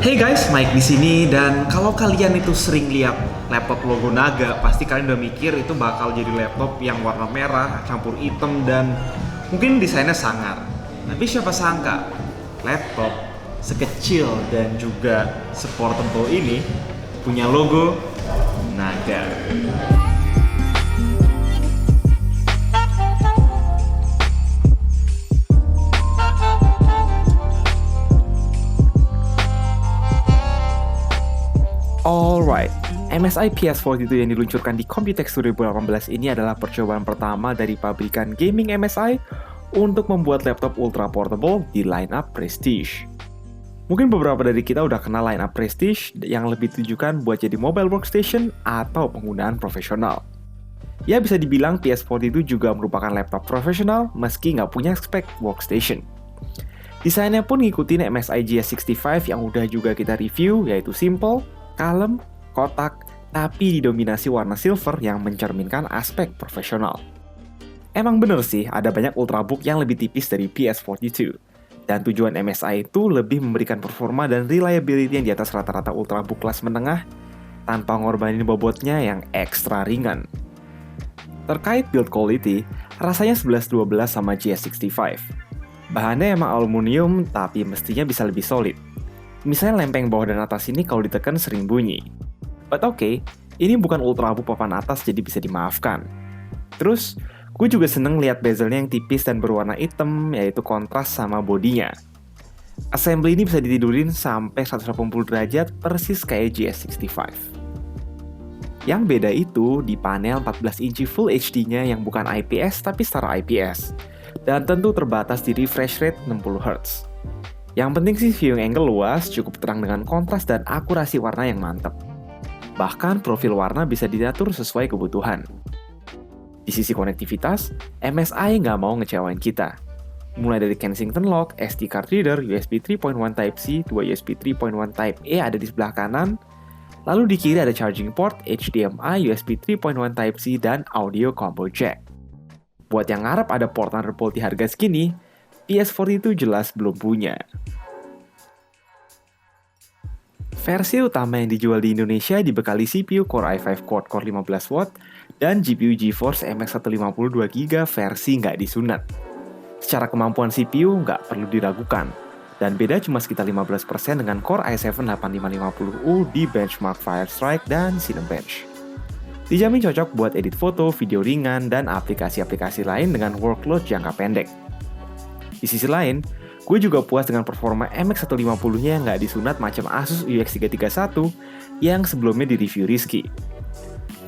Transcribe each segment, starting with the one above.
Hey guys, Mike di sini dan kalau kalian itu sering lihat laptop logo Naga, pasti kalian udah mikir itu bakal jadi laptop yang warna merah campur hitam dan mungkin desainnya sangar. Tapi siapa sangka laptop sekecil dan juga seportable ini punya logo Naga. Alright, MSI PS42 yang diluncurkan di Computex 2018 ini adalah percobaan pertama dari pabrikan gaming MSI untuk membuat laptop ultra portable di lineup Prestige. Mungkin beberapa dari kita udah kenal lineup Prestige yang lebih ditujukan buat jadi mobile workstation atau penggunaan profesional. Ya bisa dibilang PS42 juga merupakan laptop profesional meski nggak punya spek workstation. Desainnya pun ngikutin MSI GS65 yang udah juga kita review, yaitu simple, kalem, kotak, tapi didominasi warna silver yang mencerminkan aspek profesional. Emang bener sih, ada banyak ultrabook yang lebih tipis dari PS42. Dan tujuan MSI itu lebih memberikan performa dan reliability yang di atas rata-rata ultrabook kelas menengah, tanpa ngorbanin bobotnya yang ekstra ringan. Terkait build quality, rasanya 11-12 sama GS65. Bahannya emang aluminium, tapi mestinya bisa lebih solid. Misalnya lempeng bawah dan atas ini kalau ditekan sering bunyi. But okay, ini bukan ultrabook papan atas jadi bisa dimaafkan. Terus, gue juga seneng lihat bezelnya yang tipis dan berwarna hitam, yaitu kontras sama bodinya. Assembly ini bisa ditidurin sampai 180 derajat persis kayak GS65. Yang beda itu di panel 14 inci Full HD-nya yang bukan IPS tapi setara IPS. Dan tentu terbatas di refresh rate 60Hz. Yang penting sih viewing angle luas, cukup terang dengan kontras dan akurasi warna yang mantap. Bahkan profil warna bisa diatur sesuai kebutuhan. Di sisi konektivitas, MSI nggak mau ngecewain kita. Mulai dari Kensington Lock, SD card reader, USB 3.1 Type-C, 2 USB 3.1 Type-A ada di sebelah kanan, lalu di kiri ada charging port, HDMI, USB 3.1 Type-C, dan audio combo jack. Buat yang ngarep ada port Thunderbolt di harga segini, PS42 jelas belum punya. Versi utama yang dijual di Indonesia dibekali CPU Core i5 quad-core 15W dan GPU GeForce MX 150 2GB versi nggak disunat. Secara kemampuan CPU nggak perlu diragukan, dan beda cuma sekitar 15% dengan Core i7 8550U di benchmark Firestrike dan Cinebench. Dijamin cocok buat edit foto, video ringan, dan aplikasi-aplikasi lain dengan workload jangka pendek. Di sisi lain, gue juga puas dengan performa MX 150-nya yang nggak disunat macam Asus UX 331 yang sebelumnya di-review Rizky.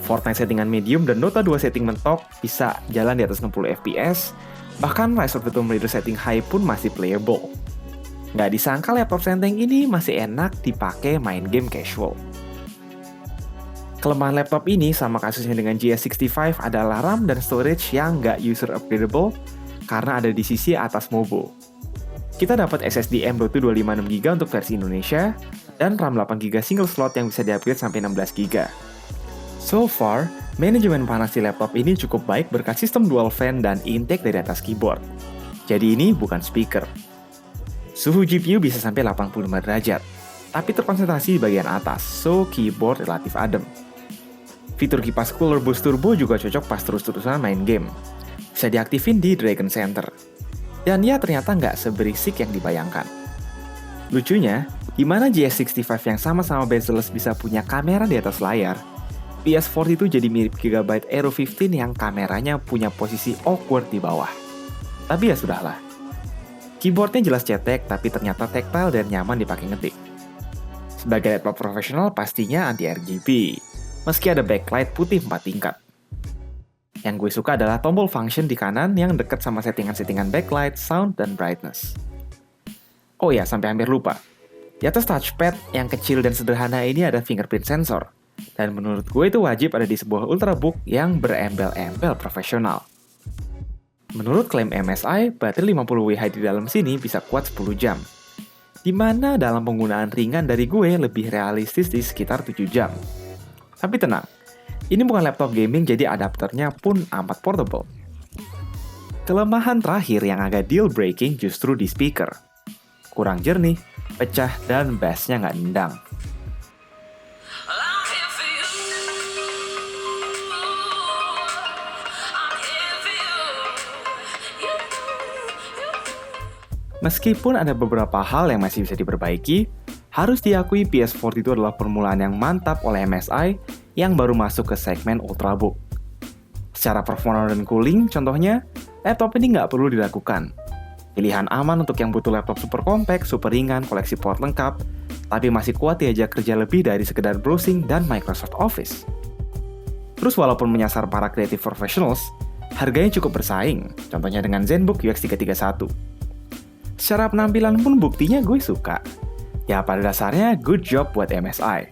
Fortnite settingan medium dan Dota 2 setting mentok bisa jalan di atas 60 fps, bahkan Rise of the Tomb Raider setting high pun masih playable. Nggak disangka laptop senteng ini masih enak dipakai main game casual. Kelemahan laptop ini sama kasusnya dengan GS65 adalah RAM dan storage yang nggak user upgradable karena ada di sisi atas Mobo. Kita dapat SSD M.2 256GB untuk versi Indonesia, dan RAM 8GB single slot yang bisa di-upgrade sampai 16GB. So far, manajemen panas di laptop ini cukup baik berkat sistem dual fan dan intake dari atas keyboard. Jadi ini bukan speaker. Suhu GPU bisa sampai 85 derajat, tapi terkonsentrasi di bagian atas, so keyboard relatif adem. Fitur kipas Cooler Boost Turbo juga cocok pas terus-terusan main game. Bisa diaktifin di Dragon Center. Dan ya ternyata nggak seberisik yang dibayangkan. Lucunya, di mana GS65 yang sama-sama bezel-less bisa punya kamera di atas layar, PS40 itu jadi mirip Gigabyte Aero 15 yang kameranya punya posisi awkward di bawah. Tapi ya sudahlah. Keyboardnya jelas cetek, tapi ternyata tactile dan nyaman dipakai ngetik. Sebagai laptop profesional pastinya anti-RGB, meski ada backlight putih 4 tingkat. Yang gue suka adalah tombol function di kanan yang dekat sama settingan-settingan backlight, sound, dan brightness. Oh ya, sampai hampir lupa. Di atas touchpad yang kecil dan sederhana ini ada fingerprint sensor. Dan menurut gue itu wajib ada di sebuah ultrabook yang berembel-embel profesional. Menurut klaim MSI, baterai 50Wh di dalam sini bisa kuat 10 jam. Dimana dalam penggunaan ringan dari gue lebih realistis di sekitar 7 jam. Tapi tenang, ini bukan laptop gaming jadi adapternya pun amat portable. Kelemahan terakhir yang agak deal breaking justru di speaker. Kurang jernih, pecah dan bass-nya nggak nendang. Meskipun ada beberapa hal yang masih bisa diperbaiki, harus diakui PS40 itu adalah permulaan yang mantap oleh MSI yang baru masuk ke segmen Ultrabook. Secara performa dan cooling, contohnya, laptop ini nggak perlu dilakukan. Pilihan aman untuk yang butuh laptop super compact, super ringan, koleksi port lengkap, tapi masih kuat diajak kerja lebih dari sekedar browsing dan Microsoft Office. Terus walaupun menyasar para creative professionals, harganya cukup bersaing, contohnya dengan ZenBook UX 331. Secara penampilan pun buktinya gue suka. Ya pada dasarnya good job buat MSI.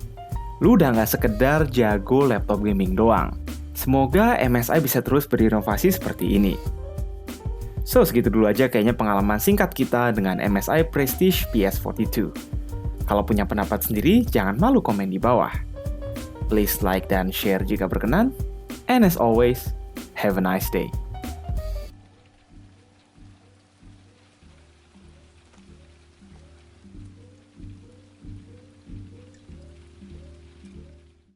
Lu udah nggak sekedar jago laptop gaming doang. Semoga MSI bisa terus berinovasi seperti ini. So segitu dulu aja kayaknya pengalaman singkat kita dengan MSI Prestige PS42. Kalau punya pendapat sendiri, jangan malu komen di bawah. Please like dan share jika berkenan. And as always, have a nice day.